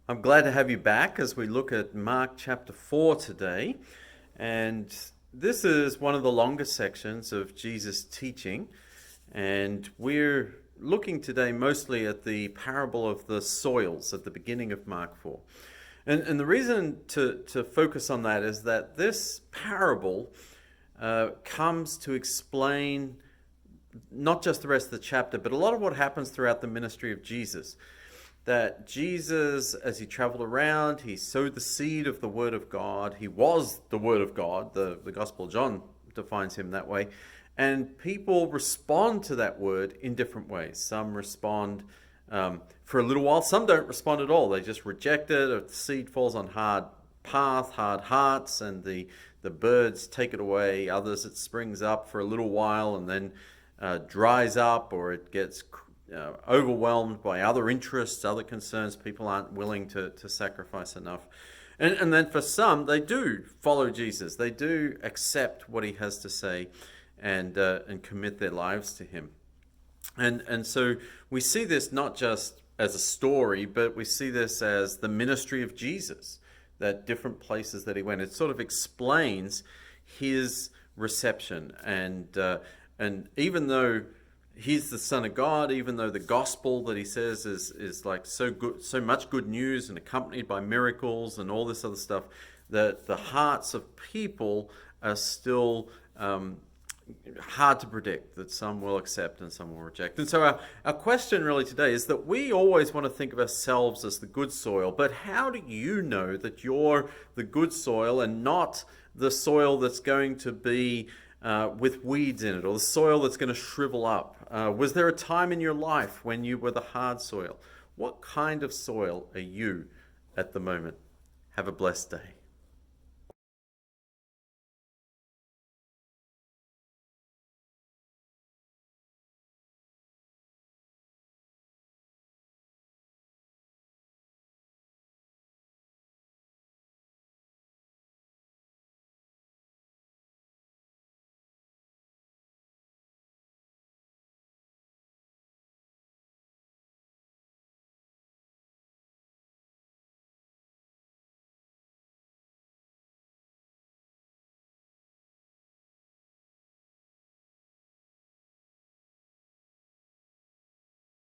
I'm glad to have you back as we look at Mark chapter 4 today. And this is one of the longer sections of Jesus' teaching. And we're looking today mostly at the parable of the soils at the beginning of Mark 4. And the reason to focus on that is that this parable comes to explain not just the rest of the chapter, but a lot of what happens throughout the ministry of Jesus. That Jesus, as he traveled around, he sowed the seed of the Word of God. He was the Word of God. The Gospel of John defines him that way. And people respond to that word in different ways. Some respond for a little while. Some don't respond at all. They just reject it. Or the seed falls on hard path, hard hearts, and the birds take it away. Others, it springs up for a little while and then dries up, or it gets overwhelmed by other interests, other concerns. People aren't willing to sacrifice enough. And then for some, they do follow Jesus. They do accept what he has to say and commit their lives to him. And so we see this not just as a story, but we see this as the ministry of Jesus, that different places that he went. It sort of explains his reception. And even though he's the Son of God, even though the gospel that he says is like so good, so much good news and accompanied by miracles and all this other stuff, that the hearts of people are still hard to predict, that some will accept and some will reject. And so our question really today is that we always want to think of ourselves as the good soil, but how do you know that you're the good soil and not the soil that's going to be with weeds in it, or the soil that's going to shrivel up? Was there a time in your life when you were the hard soil? What kind of soil are you at the moment? Have a blessed day.